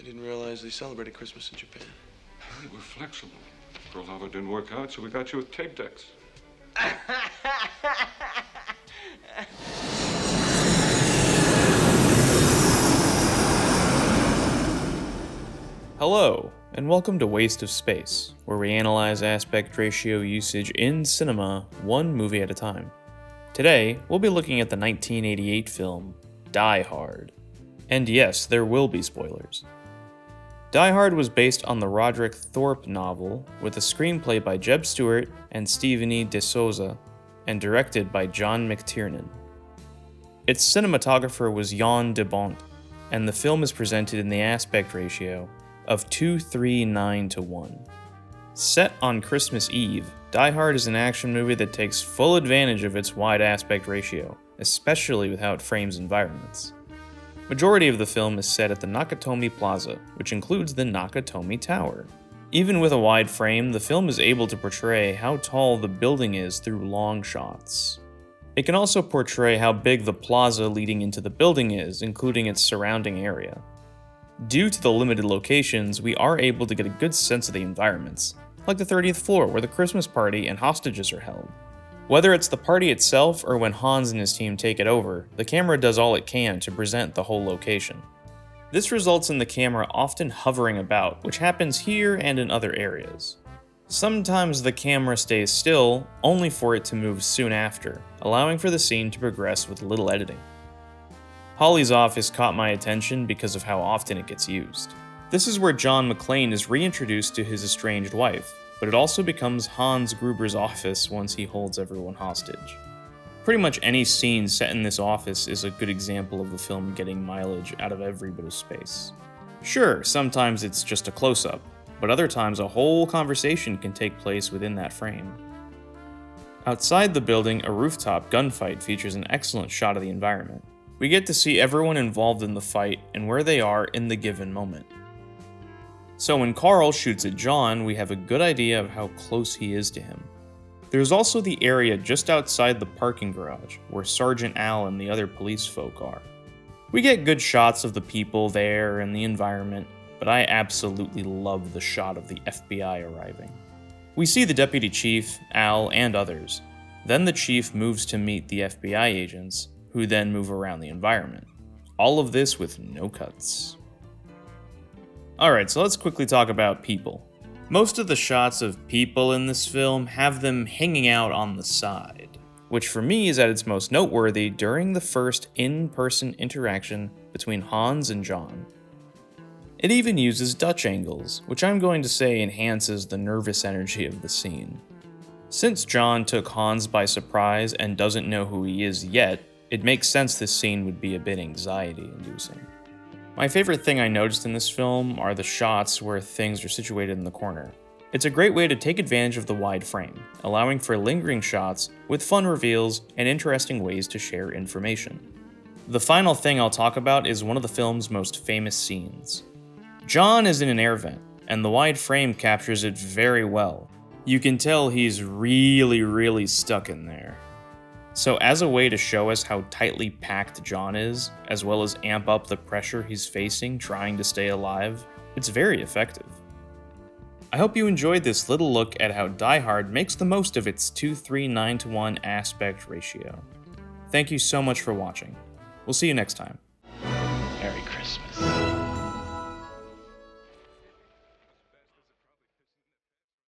I didn't realize they celebrated Christmas in Japan. They were flexible. Pearl Harbor didn't work out, so we got you with tape decks. Hello, and welcome to Waste of Space, where we analyze aspect ratio usage in cinema one movie at a time. Today, we'll be looking at the 1988 film, Die Hard. And yes, there will be spoilers. Die Hard was based on the Roderick Thorpe novel, with a screenplay by Jeb Stewart and Stephen E. D'Souza, and directed by John McTiernan. Its cinematographer was Jan de Bont, and the film is presented in the aspect ratio of 2:3:9:1. Set on Christmas Eve, Die Hard is an action movie that takes full advantage of its wide aspect ratio, especially with how it frames environments. Majority of the film is set at the Nakatomi Plaza, which includes the Nakatomi Tower. Even with a wide frame, the film is able to portray how tall the building is through long shots. It can also portray how big the plaza leading into the building is, including its surrounding area. Due to the limited locations, we are able to get a good sense of the environments, like the 30th floor where the Christmas party and hostages are held. Whether it's the party itself or when Hans and his team take it over, the camera does all it can to present the whole location. This results in the camera often hovering about, which happens here and in other areas. Sometimes the camera stays still, only for it to move soon after, allowing for the scene to progress with little editing. Holly's office caught my attention because of how often it gets used. This is where John McClane is reintroduced to his estranged wife, but it also becomes Hans Gruber's office once he holds everyone hostage. Pretty much any scene set in this office is a good example of the film getting mileage out of every bit of space. Sure, sometimes it's just a close-up, but other times a whole conversation can take place within that frame. Outside the building, a rooftop gunfight features an excellent shot of the environment. We get to see everyone involved in the fight and where they are in the given moment. So when Carl shoots at John, we have a good idea of how close he is to him. There's also the area just outside the parking garage, where Sergeant Al and the other police folk are. We get good shots of the people there and the environment, but I absolutely love the shot of the FBI arriving. We see the deputy chief, Al, and others. Then the chief moves to meet the FBI agents, who then move around the environment. All of this with no cuts. Alright, so let's quickly talk about people. Most of the shots of people in this film have them hanging out on the side, which for me is at its most noteworthy during the first in-person interaction between Hans and John. It even uses Dutch angles, which I'm going to say enhances the nervous energy of the scene. Since John took Hans by surprise and doesn't know who he is yet, it makes sense this scene would be a bit anxiety-inducing. My favorite thing I noticed in this film are the shots where things are situated in the corner. It's a great way to take advantage of the wide frame, allowing for lingering shots with fun reveals and interesting ways to share information. The final thing I'll talk about is one of the film's most famous scenes. John is in an air vent, and the wide frame captures it very well. You can tell he's really stuck in there. So as a way to show us how tightly packed John is, as well as amp up the pressure he's facing trying to stay alive, it's very effective. I hope you enjoyed this little look at how Die Hard makes the most of its 2:3:9:1 aspect ratio. Thank you so much for watching. We'll see you next time. Merry Christmas.